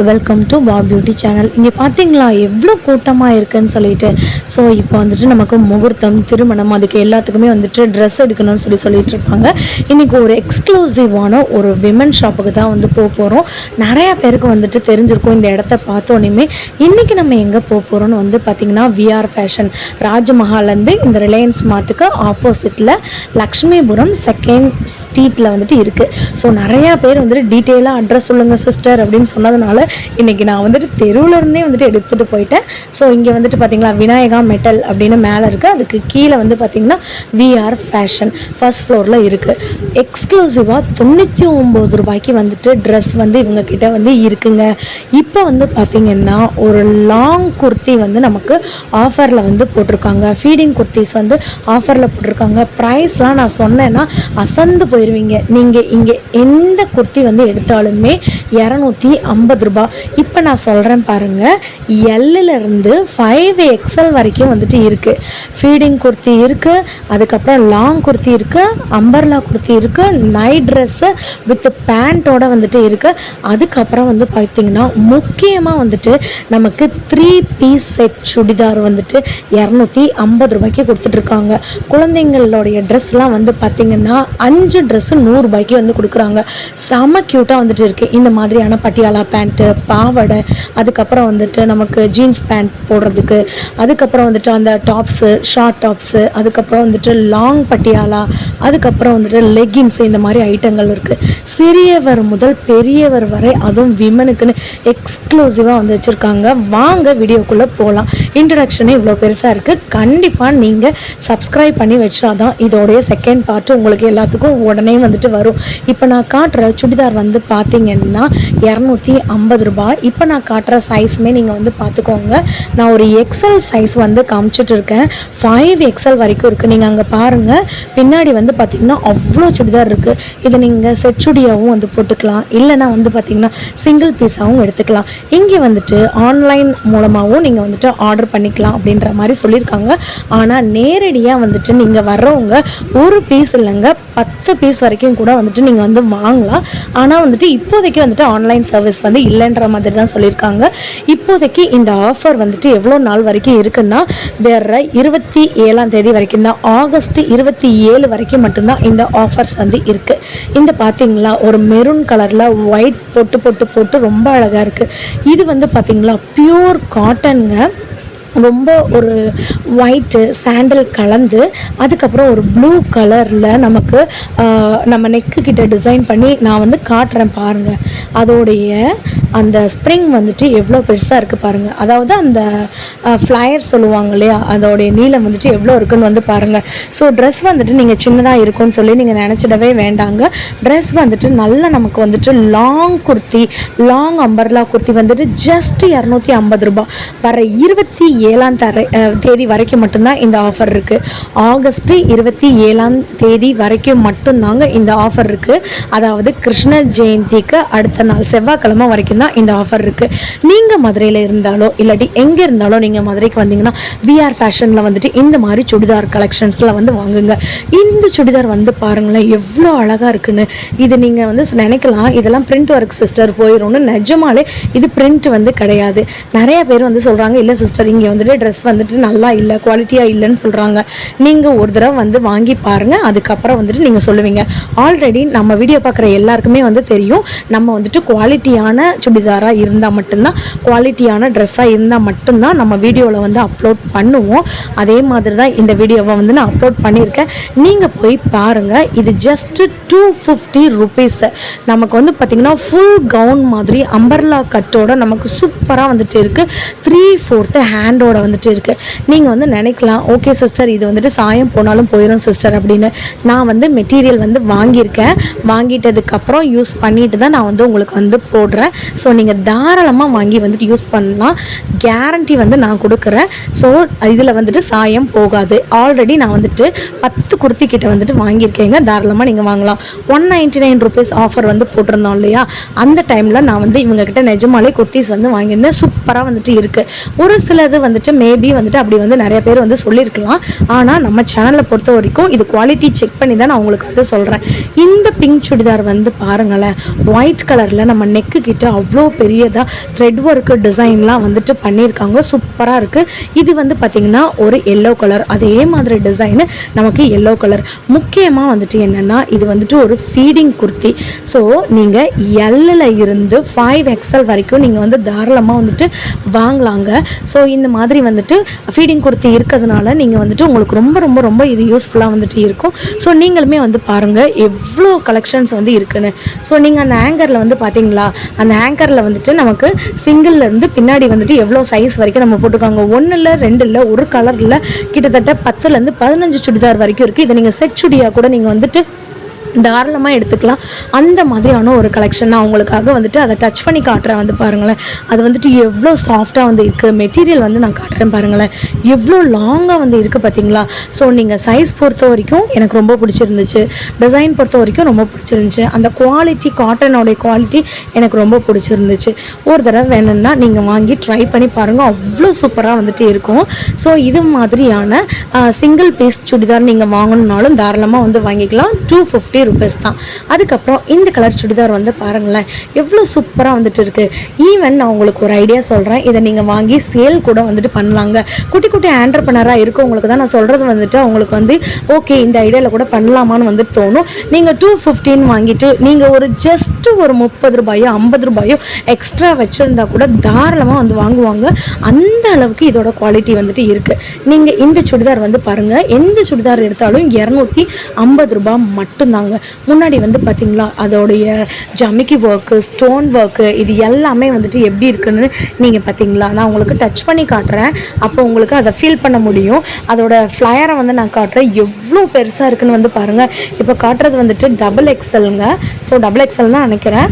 Welcome to வா beauty channel. இங்கே பார்த்தீங்களா எவ்வளோ கூட்டமாக இருக்குன்னு சொல்லிட்டு. ஸோ இப்போ வந்துட்டு நமக்கு முகூர்த்தம், திருமணம், அதுக்கு எல்லாத்துக்குமே வந்துட்டு ட்ரெஸ் எடுக்கணும்னு சொல்லிட்டு இருப்பாங்க. இன்றைக்கி ஒரு எக்ஸ்க்ளூசிவான ஒரு விமன் ஷாப்புக்கு தான் வந்து போகிறோம். நிறையா பேருக்கு வந்துட்டு தெரிஞ்சிருக்கும் இந்த இடத்த பார்த்தோன்னே. இன்றைக்கி நம்ம எங்கே போகிறோன்னு வந்து பார்த்திங்கன்னா விஆர் ஃபேஷன் ராஜமஹால்லேருந்து இந்த ரிலையன்ஸ் மார்ட்டுக்கு ஆப்போசிட்டில் லக்ஷ்மிபுரம் 2nd ஸ்ட்ரீட்டில் வந்துட்டு இருக்குது. ஸோ நிறையா பேர் வந்துட்டு டீட்டெயிலாக அட்ரஸ் சொல்லுங்கள் சிஸ்டர் அப்படின்னு சொன்னதுனால இன்றைக்கி நான் வந்துட்டு தெருவிலருந்தே வந்துட்டு எடுத்துகிட்டு போயிட்டேன். ஸோ இங்கே வந்துட்டு பார்த்திங்களா விநாயகா மெட்டல் அப்படின்னு மேலே இருக்குது. அதுக்கு கீழே வந்து பார்த்திங்கன்னா விஆர் ஃபேஷன் ஃபர்ஸ்ட் ஃப்ளோரில் இருக்குது. எக்ஸ்க்ளூசிவாக 99 ரூபாய்க்கு வந்துட்டு ட்ரெஸ் வந்து இவங்கக்கிட்ட வந்து இருக்குங்க. இப்போ வந்து பார்த்திங்கன்னா ஒரு லாங் குர்த்தி வந்து நமக்கு ஆஃபரில் வந்து போட்டிருக்காங்க. ஃபீடிங் குர்த்திஸ் வந்து ஆஃபரில் போட்டிருக்காங்க. ப்ரைஸ்லாம் நான் சொன்னேன்னா அசந்து போயிடுவீங்க. நீங்கள் இங்கே எந்த குர்த்தி வந்து எடுத்தாலுமே 250 ரூபா. இப்போ நான் சொல்கிறேன் பாருங்கள், எல்லிருந்து 5XL வரைக்கும் வந்துட்டு இருக்குது. ஃபீடிங் குர்த்தி இருக்குது, அதுக்கப்புறம் லாங் குர்த்தி இருக்குது, அம்பர்லா குர்த்தி இருக்குது, நைட் ட்ரெஸ்ஸு வித் பேண்ட்டோட வந்துட்டு இருக்குது. அதுக்கப்புறம் வந்து பார்த்திங்கன்னா முக்கியமாக வந்துட்டு நமக்கு 3 பீஸ் செட் சுடிதார் வந்துட்டு 250 ரூபாய்க்கு கொடுத்துட்ருக்காங்க. குழந்தைங்களுடைய ட்ரெஸ்லாம் வந்து பார்த்திங்கன்னா 5 ட்ரெஸ்ஸு 100 ரூபாய்க்கு வந்து கொடுக்குறாங்க. செம க்யூட்டாக வந்துட்டு இருக்குது. இந்த மாதிரியான பட்டியாலா பேண்ட்டு, பாவடை, அதுக்கப்புறம் வந்துட்டு நமக்கு ஜீன்ஸ் பேண்ட் போடுறதுக்கு, அதுக்கப்புறம் வந்துட்டு அந்த டாப்ஸு, ஷார்ட் டாப்ஸு, அதுக்கப்புறம் வந்துட்டு லாங் பட்டியாலா, அதுக்கப்புறம் வந்துட்டு லெகின்ஸு, இந்த மாதிரி ஐட்டங்கள் இருக்குது. சிறியவர் முதல் பெரியவர் வரை, அதுவும் விமனுக்குன்னு எக்ஸ்க்ளூசிவாக வந்து வச்சுருக்காங்க. வாங்க வீடியோக்குள்ளே போகலாம். இன்ட்ரடக்ஷனே இவ்வளோ பெருசாக இருக்குது. கண்டிப்பாக நீங்கள் சப்ஸ்கிரைப் பண்ணி வச்சாதான் இதோடைய செகண்ட் பார்ட்டு உங்களுக்கு எல்லாத்துக்கும் உடனே வந்துட்டு வரும். இப்போ நான் காட்டுற சுடிதார் வந்து பார்த்தீங்கன்னா 250 ரூபாய். இப்போ நான் காட்டுற சைஸுமே நீங்கள் வந்து பார்த்துக்கோங்க. நான் ஒரு எக்ஸல் சைஸ் வந்து காமிச்சிட்டு இருக்கேன். 5XL வரைக்கும் இருக்குது. நீங்கள் அங்கே பாருங்கள், பின்னாடி வந்து பார்த்திங்கன்னா அவ்வளோ சுடிதார் இருக்குது. இதை நீங்கள் செட் சுடியாகவும் வந்து போட்டுக்கலாம், இல்லைனா வந்து பார்த்திங்கன்னா சிங்கிள் பீஸாகவும் எடுத்துக்கலாம். இங்கே வந்துட்டு ஆன்லைன் மூலமாகவும் நீங்கள் வந்துட்டு ஆர்டர் பண்ணிக்கலாம் அப்படின்ற மாதிரி சொல்லியிருக்காங்க. ஆனால் நேரடியாக வந்துட்டு நீங்கள் வர்றவங்க ஒரு பீஸ் இல்லைங்க 10 பீஸ் வரைக்கும் கூட வந்துட்டு நீங்கள் வந்து வாங்கலாம். ஆனால் வந்துட்டு இப்போதைக்கு வந்துட்டு ஆன்லைன் சர்வீஸ் வந்து இல்லைன்ற மாதிரி தான் சொல்லியிருக்காங்க. இப்போதைக்கு இந்த ஆஃபர் வந்துட்டு எவ்வளோ நாள் வரைக்கும் இருக்குன்னா வேற 27ஆம் தேதி வரைக்கும் தான். ஆகஸ்ட் 27 வரைக்கும் மட்டும்தான் இந்த ஆஃபர்ஸ் வந்து இருக்குது. இந்த பார்த்தீங்களா ஒரு மெரூன் கலரில் ஒயிட் போட்டு ரொம்ப அழகாக இருக்குது. இது வந்து பார்த்தீங்களா பியூர் காட்டனுங்க. ரொம்ப ஒரு ஒயிட்டு சாண்டல் கலந்து, அதுக்கப்புறம் ஒரு ப்ளூ கலரில் நமக்கு நம்ம நெக்கு கிட்ட டிசைன் பண்ணி நான் வந்து காட்டுறேன் பாருங்கள். அதோடைய அந்த ஸ்ப்ரிங் வந்துட்டு எவ்வளோ பெருசாக இருக்குது பாருங்கள். அதாவது அந்த ஃப்ளையர் சொல்லுவாங்க இல்லையா, அதோடைய நீளம் வந்துட்டு எவ்வளோ இருக்குன்னு வந்து பாருங்கள். ஸோ ட்ரெஸ் வந்துட்டு நீங்கள் சின்னதாக இருக்குன்னு சொல்லி நீங்கள் நினச்சிடவே வேண்டாங்க. ட்ரெஸ் வந்துட்டு நல்லா நமக்கு வந்துட்டு long kurti, long umbrella kurti வந்துட்டு ஜஸ்ட் 250 ரூபாய். வர 27ஆம் தேதி வரைக்கும் மட்டும்தான் இந்த ஆஃபர் இருக்குது. ஆகஸ்ட் 27ஆம் தேதி வரைக்கும் மட்டும்தாங்க இந்த ஆஃபர் இருக்குது. அதாவது கிருஷ்ண ஜெயந்திக்கு அடுத்த நாள் செவ்வாய்க்கிழமை வரைக்கும் தான் இந்த ஆஃபர் இருக்குது. நீங்கள் மதுரையில் இருந்தாலோ இல்லாட்டி எங்கே இருந்தாலோ நீங்கள் மதுரைக்கு வந்தீங்கன்னா விஆர் ஃபேஷனில் வந்துட்டு இந்த மாதிரி சுடிதார் கலெக்ஷன்ஸில் வந்து வாங்குங்க. இந்த சுடிதார் வந்து பாருங்களேன் எவ்வளோ அழகாக இருக்குன்னு. இது நீங்கள் வந்து நினைக்கலாம் இதெல்லாம் பிரிண்ட் ஒர்க் சிஸ்டர் போயிடும்னு. நிஜமாலே இது பிரிண்ட் வந்து கிடையாது. நிறைய பேர் வந்து சொல்கிறாங்க இல்லை சிஸ்டர் இங்கே வந்துட்டு ட்ரெஸ் வந்துட்டு நல்லா இல்லை, குவாலிட்டியாக இல்லைன்னு சொல்கிறாங்க. நீங்கள் ஒரு தடவை வந்து வாங்கி பாருங்கள், அதுக்கப்புறம் வந்துட்டு நீங்கள் சொல்லுவீங்க. ஆல்ரெடி நம்ம வீடியோ பார்க்குற எல்லாருக்குமே வந்து தெரியும், நம்ம வந்துட்டு குவாலிட்டியான சுடிதாராக இருந்தால் மட்டும்தான், குவாலிட்டியான ட்ரெஸ்ஸாக இருந்தால் மட்டும்தான் நம்ம வீடியோவில் வந்து அப்லோட் பண்ணுவோம். அதே மாதிரி தான் இந்த வீடியோவை வந்து நான் அப்லோட் பண்ணியிருக்கேன். நீங்கள் போய் பாருங்கள். இது ஜஸ்ட்டு 250 ருபீஸ். நமக்கு வந்து பார்த்திங்கன்னா ஃபுல் கவுன் மாதிரி அம்பர்லா கட்டோட நமக்கு சூப்பராக வந்துட்டு இருக்குது. 3/4 ஹேண்டோட வந்துட்டு இருக்குது. நீங்கள் வந்து நினைக்கலாம் ஓகே சிஸ்டர் இது வந்துட்டு சாயம் போனாலும் போயிடும் சிஸ்டர் அப்படின்னு. நான் வந்து மெட்டீரியல் வந்து வாங்கியிருக்கேன். வாங்கிட்டதுக்கப்புறம் யூஸ் பண்ணிட்டு தான் நான் வந்து உங்களுக்கு வந்து போடுறேன். ஸோ நீங்கள் தாராளமாக வாங்கி வந்துட்டு யூஸ் பண்ணலாம். கேரண்டி வந்து நான் கொடுக்குறேன். ஸோ இதில் வந்துட்டு சாயம் போகாது. ஆல்ரெடி நான் வந்துட்டு 10 குர்த்தி கிட்ட வந்துட்டு வாங்கியிருக்கேங்க. தாராளமாக நீங்கள் வாங்கலாம். 199 ருபீஸ் ஆஃபர் வந்து போட்டிருந்தோம் இல்லையா, அந்த டைமில் நான் வந்து இவங்ககிட்ட நிஜமாலே குர்த்திஸ் வந்து வாங்கியிருந்தேன். சூப்பராக வந்துட்டு இருக்குது. ஒரு சிலது வந்துட்டு மேபி வந்துட்டு அப்படி வந்து நிறைய பேர் வந்து சொல்லியிருக்கலாம். ஆனால் நம்ம சேனலை பொறுத்த வரைக்கும் இது குவாலிட்டி செக் பண்ணி தான் நான் உங்களுக்கு வந்து சொல்கிறேன். இந்த பிங்க் சுடிதார் வந்து பாருங்களேன், ஒயிட் கலரில் நம்ம நெக்கு கிட்ட எவ்வளோ பெரியதாக த்ரெட் ஒர்க்கு டிசைன்லாம் வந்துட்டு பண்ணியிருக்காங்க. சூப்பராக இருக்குது. இது வந்து பார்த்திங்கன்னா ஒரு எல்லோ கலர், அதே மாதிரி டிசைனு நமக்கு எல்லோ கலர். முக்கியமாக வந்துட்டு என்னென்னா இது வந்துட்டு ஒரு ஃபீடிங் குர்த்தி. ஸோ நீங்கள் எல்லில் இருந்து 5XL வரைக்கும் நீங்கள் வந்து தாராளமாக வந்துட்டு வாங்கலாங்க. ஸோ இந்த மாதிரி வந்துட்டு ஃபீடிங் குர்த்தி இருக்கிறதுனால நீங்கள் வந்துட்டு உங்களுக்கு ரொம்ப ரொம்ப ரொம்ப இது யூஸ்ஃபுல்லாக வந்துட்டு இருக்கும். ஸோ நீங்களுமே வந்து பாருங்கள் எவ்வளோ கலெக்ஷன்ஸ் வந்து இருக்குன்னு. ஸோ நீங்கள் அந்த ஹேங்கரில் வந்து பார்த்தீங்களா, அந்த ஹேங்கரில் வந்துட்டு நமக்கு சிங்கிள்லேருந்து பின்னாடி வந்துட்டு எவ்வளோ சைஸ் வரைக்கும் நம்ம போட்டுருக்காங்க. 1 இல்லை 2 இல்லை, ஒரு கலரில் கிட்டத்தட்ட 10லேருந்து 15 சுடிதார் வரைக்கும் இருக்குது. இதை நீங்கள் செட் சுடியாக கூட நீங்கள் வந்துட்டு தாராளமாக எடுத்துக்கலாம். அந்த மாதிரியான ஒரு கலெக்ஷன் நான் உங்களுக்காக வந்துட்டு அதை டச் பண்ணி காட்டுறேன். வந்து பாருங்களேன், அது வந்துட்டு எவ்வளோ சாஃப்டாக வந்து இருக்குது. மெட்டீரியல் வந்து நான் காட்டுறேன் பாருங்களேன், எவ்வளோ லாங்காக வந்து இருக்குது பார்த்தீங்களா. ஸோ நீங்கள் சைஸ் பொறுத்த வரைக்கும் எனக்கு ரொம்ப பிடிச்சிருந்துச்சு, டிசைன் பொறுத்த வரைக்கும் ரொம்ப பிடிச்சிருந்துச்சு, அந்த குவாலிட்டி காட்டனோடைய குவாலிட்டி எனக்கு ரொம்ப பிடிச்சிருந்துச்சு. ஒரு தடவை வேணும்னா நீங்கள் வாங்கி ட்ரை பண்ணி பாருங்கள், அவ்வளோ சூப்பராக வந்துட்டு இருக்கும். ஸோ இது மாதிரியான சிங்கிள் பீஸ் சுடிதார் நீங்கள் வாங்கணுன்னாலும் தாராளமாக வந்து வாங்கிக்கலாம். 250 ரூபீஸ் தான். அதுக்கப்புறம் இந்த கலர் சுடிதார் வந்து பாருங்களேன் எவ்வளோ சூப்பராக வந்துட்டு இருக்குது. ஈவன் நான் உங்களுக்கு ஒரு ஐடியா சொல்கிறேன், இதை நீங்கள் வாங்கி சேல் கூட வந்துட்டு பண்ணலாங்க. குட்டி குட்டி ஆண்டர்பனராக இருக்கவங்களுக்கு தான் நான் சொல்கிறது வந்துட்டு அவங்களுக்கு வந்து ஓகே இந்த ஐடியாவில் கூட பண்ணலாமான்னு வந்துட்டு தோணும். நீங்கள் 215 வாங்கிட்டு நீங்கள் ஒரு ஜஸ்ட்டு ஒரு 30 ரூபாயோ 50 ரூபாயோ எக்ஸ்ட்ரா வச்சுருந்தா கூட தாராளமாக வந்து வாங்குவாங்க. அந்த அளவுக்கு இதோட குவாலிட்டி வந்துட்டு இருக்குது. நீங்கள் இந்த சுடிதார் வந்து பாருங்கள், எந்த சுடிதார் எடுத்தாலும் 250 ரூபாய் மட்டும்தாங்க. முன்னாடி வந்து பார்த்தீங்களா அதோடைய ஜமிக்கி ஒர்க்கு, ஸ்டோன் ஒர்க்கு, இது எல்லாமே வந்துட்டு எப்படி இருக்குன்னு நீங்கள் பார்த்தீங்களா. நான் உங்களுக்கு டச் பண்ணி காட்டுறேன், அப்போ உங்களுக்கு அதை ஃபீல் பண்ண முடியும். அதோட ஃப்ளையரை வந்து நான் காட்டுறேன், எவ்வளோ பெருசாக இருக்குன்னு வந்து பாருங்கள். இப்போ காட்டுறது வந்துட்டு XXLங்க. ஸோ XXL தான் நினைக்கிறேன்.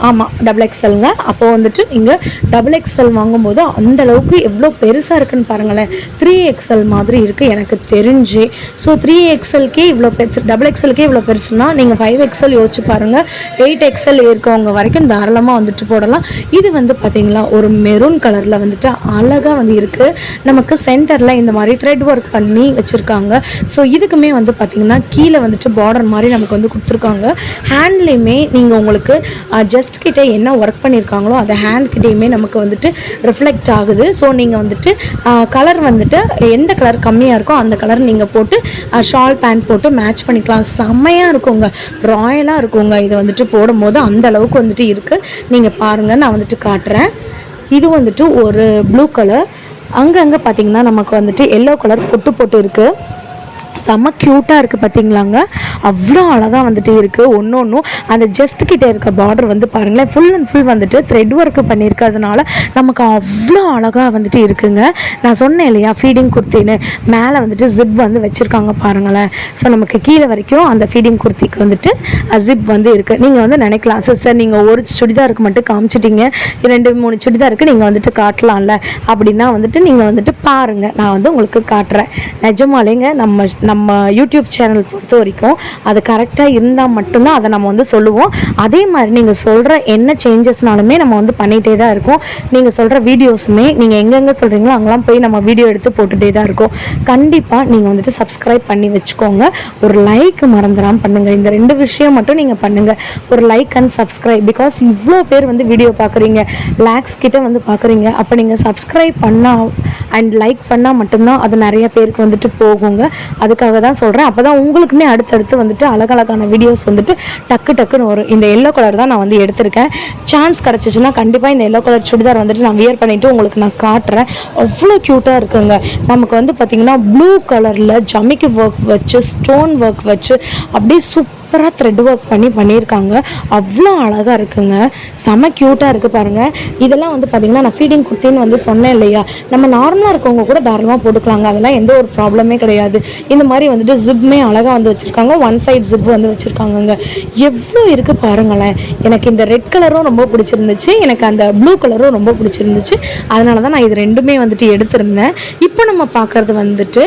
ஆமாம் XXLங்க. அப்போது வந்துட்டு நீங்கள் XXL வாங்கும்போது அந்த அளவுக்கு எவ்வளோ பெருசாக இருக்குன்னு பாருங்களேன். 3XL மாதிரி இருக்குது எனக்கு தெரிஞ்சு. ஸோ 3XLக்கே இவ்வளோ XXLக்கே இவ்வளோ பெருசுனா நீங்கள் 5XL யோசிச்சு பாருங்கள். 8XL இருக்கவங்க வரைக்கும் தாராளமாக வந்துட்டு போடலாம். இது வந்து பார்த்தீங்களா ஒரு மெரூன் கலரில் வந்துட்டு அழகாக வந்து இருக்குது. நமக்கு சென்டரில் இந்த மாதிரி த்ரெட் ஒர்க் பண்ணி வச்சுருக்காங்க. ஸோ இதுக்குமே வந்து பார்த்திங்கன்னா கீழே வந்துட்டு பார்டர் மாதிரி நமக்கு வந்து கொடுத்துருக்காங்க. ஹேண்ட்லேயுமே நீங்கள் உங்களுக்கு ஜஸ்ட் கிட்டே என்ன ஒர்க் பண்ணியிருக்காங்களோ அந்த ஹேண்ட் கிட்டேயுமே நமக்கு வந்துட்டு ரிஃப்ளெக்ட் ஆகுது. ஸோ நீங்கள் வந்துட்டு கலர் வந்துட்டு எந்த கலர் கம்மியாக இருக்கோ அந்த கலர் நீங்கள் போட்டு ஷால் பேண்ட் போட்டு மேட்ச் பண்ணிக்கலாம். செம்மையாக இருக்குங்க, ராயலாக இருக்குங்க. இதை வந்துட்டு போடும்போது அந்த அளவுக்கு வந்துட்டு இருக்குது. நீங்கள் பாருங்கள், நான் வந்துட்டு காட்டுறேன். இது வந்துட்டு ஒரு ப்ளூ கலர், அங்கங்கே பார்த்தீங்கன்னா நமக்கு வந்துட்டு எல்லோ கலர் போட்டு இருக்குது. செம்ம க்யூட்டாக இருக்குது பார்த்தீங்களாங்க, அவ்வளோ அழகாக வந்துட்டு இருக்குது. ஒன்றும் அந்த ஜஸ்ட் கிட்டே இருக்க பார்டர் வந்து பாருங்களேன், ஃபுல் அண்ட் ஃபுல் வந்துட்டு த்ரெட் ஒர்க்கு பண்ணியிருக்கிறதுனால நமக்கு அவ்வளோ அழகாக வந்துட்டு இருக்குங்க. நான் சொன்னேன் இல்லையா ஃபீடிங் குர்த்தின்னு, மேலே வந்துட்டு ஜிப் வந்து வச்சுருக்காங்க பாருங்களேன். ஸோ நமக்கு கீழே வரைக்கும் அந்த ஃபீடிங் குர்த்திக்கு வந்துட்டு ஜிப் வந்து இருக்குது. நீங்கள் வந்து நினைக்கலாம் சிஸ்டர் நீங்கள் ஒரு சுடிதாருக்கு மட்டும் காமிச்சிட்டிங்க, 2-3 சுடிதாருக்கு நீங்கள் வந்துட்டு காட்டலாம்ல அப்படின்னா வந்துட்டு நீங்கள் வந்துட்டு பாருங்கள், நான் வந்து உங்களுக்கு காட்டுறேன். நிஜமாலேங்க நம்ம யூடியூப் சேனல் பொறுத்த வரைக்கும் அது கரெக்டாக இருந்தால் மட்டும்தான் அதை நம்ம வந்து சொல்லுவோம். அதே மாதிரி நீங்கள் சொல்கிற என்ன சேஞ்சஸ்னாலுமே நம்ம வந்து பண்ணிகிட்டே தான் இருக்கோம். நீங்கள் சொல்கிற வீடியோஸுமே நீங்கள் எங்கெங்கே சொல்கிறீங்களோ அங்கெல்லாம் போய் நம்ம வீடியோ எடுத்து போட்டுகிட்டே தான் இருக்கோம். கண்டிப்பாக நீங்கள் வந்துட்டு சப்ஸ்கிரைப் பண்ணி வச்சுக்கோங்க. ஒரு லைக் மறந்துடாமல் பண்ணுங்கள். இந்த 2 விஷயம் மட்டும் நீங்கள் பண்ணுங்கள், ஒரு லைக் அண்ட் சப்ஸ்கிரைப். பிகாஸ் இவ்வளோ பேர் வந்து வீடியோ பார்க்குறீங்க, லேக்ஸ் கிட்ட வந்து பார்க்குறீங்க. அப்போ நீங்கள் சப்ஸ்கிரைப் பண்ணால் அண்ட் லைக் பண்ணால் மட்டும்தான் அது நிறைய பேருக்கு வந்துட்டு போகுங்க. அதுக்காக தான் சொல்கிறேன். அப்போ தான் உங்களுக்குமே அடுத்தடுத்து வந்துட்டு அழகழகான வீடியோஸ் வந்துட்டு டக்குன்னு வரும். இந்த எல்லோ கலர் தான் நான் வந்து எடுத்திருக்கேன். சான்ஸ் கிடச்சிச்சின்னா கண்டிப்பாக இந்த எல்லோ கலர் சுடிதார் வந்துட்டு நான் வியர் பண்ணிவிட்டு உங்களுக்கு நான் காட்டுறேன். அவ்வளோ க்யூட்டாக இருக்குங்க. நமக்கு வந்து பார்த்திங்கன்னா ப்ளூ கலரில் ஜமிக்கி ஒர்க் வச்சு, ஸ்டோன் ஒர்க் வச்சு அப்படியே சூப்பராக த்ரெட் ஒர்க் பண்ணியிருக்காங்க. அவ்வளோ அழகாக இருக்குங்க, செம க்யூட்டாக இருக்குது பாருங்கள். இதெல்லாம் வந்து பார்த்திங்கன்னா நான் ஃபீடிங் குர்த்தின்னு வந்து சொன்னேன் இல்லையா, நம்ம நார்மலாக இருக்கவங்க கூட தாராளமாக போட்டுக்கலாங்க. அதெல்லாம் எந்த ஒரு ப்ராப்ளமே கிடையாது. இந்த மாதிரி வந்துட்டு ஜிப்மே அழகாக வந்து வச்சுருக்காங்க. ஒன் சைட் ஜிப் வந்து வச்சுருக்காங்கங்க. எவ்வளோ இருக்குது பாருங்களேன். எனக்கு இந்த ரெட் கலரும் ரொம்ப பிடிச்சிருந்துச்சு, எனக்கு அந்த ப்ளூ கலரும் ரொம்ப பிடிச்சிருந்துச்சு. அதனால தான் நான் இது 2மே வந்துட்டு எடுத்திருந்தேன். இப்போ நம்ம பார்க்குறது வந்துட்டு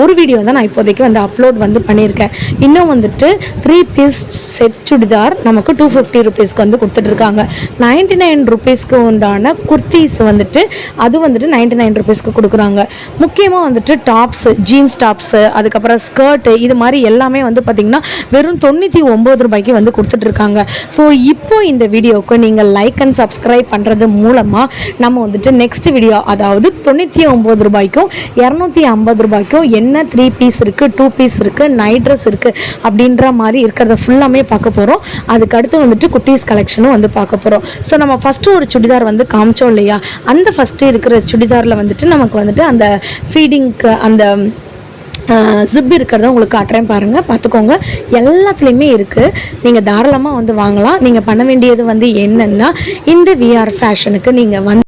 ஒரு வீடியோ தான் நான் இப்போதைக்கு வந்து அப்லோட் வந்து பண்ணியிருக்கேன். இன்னும் வந்துட்டு 3 3 பீஸ் செட் சுடிதார் நமக்கு 250 ருபீஸ்க்கு வந்து கொடுத்துட்ருக்காங்க. 99 ருபீஸ்க்கு உண்டான குர்த்திஸ் வந்துட்டு அது வந்துட்டு 99 ருபீஸ்க்கு கொடுக்குறாங்க. முக்கியமாக வந்துட்டு டாப்ஸு, ஜீன்ஸ் டாப்ஸு, அதுக்கப்புறம் ஸ்கர்ட்டு, இது மாதிரி எல்லாமே வந்து பார்த்திங்கன்னா வெறும் 99 ரூபாய்க்கு வந்து கொடுத்துட்ருக்காங்க. ஸோ இப்போ இந்த வீடியோவுக்கு நீங்கள் லைக் அண்ட் சப்ஸ்கிரைப் பண்ணுறது மூலமாக நம்ம வந்துட்டு நெக்ஸ்ட் வீடியோ, அதாவது 99 ரூபாய்க்கும் 250 ரூபாய்க்கும் என்ன 3 பீஸ் இருக்குது, 2 பீஸ் இருக்குது, நைட் ட்ரெஸ் இருக்குது அப்படின்ற மாதிரி இருக்கிறத ஃபுல்லாமே பார்க்க போகிறோம். அதுக்கு அடுத்து வந்துட்டு குட்டீஸ் கலெக்ஷனும் வந்து பார்க்க போகிறோம். ஸோ நம்ம ஃபஸ்ட்டு ஒரு சுடிதார் வந்து காமிச்சோம் இல்லையா, அந்த ஃபஸ்ட்டு இருக்கிற சுடிதாரில் வந்துட்டு நமக்கு வந்துட்டு அந்த ஃபீடிங்க்கு அந்த ஜிப் இருக்கிறத உங்களுக்கு காட்டுறேன் பாருங்கள், பார்த்துக்கோங்க. எல்லாத்துலேயுமே இருக்குது, நீங்கள் தாராளமாக வந்து வாங்கலாம். நீங்கள் பண்ண வேண்டியது வந்து என்னென்னா, இந்த விஆர் ஃபேஷனுக்கு நீங்கள் வந்து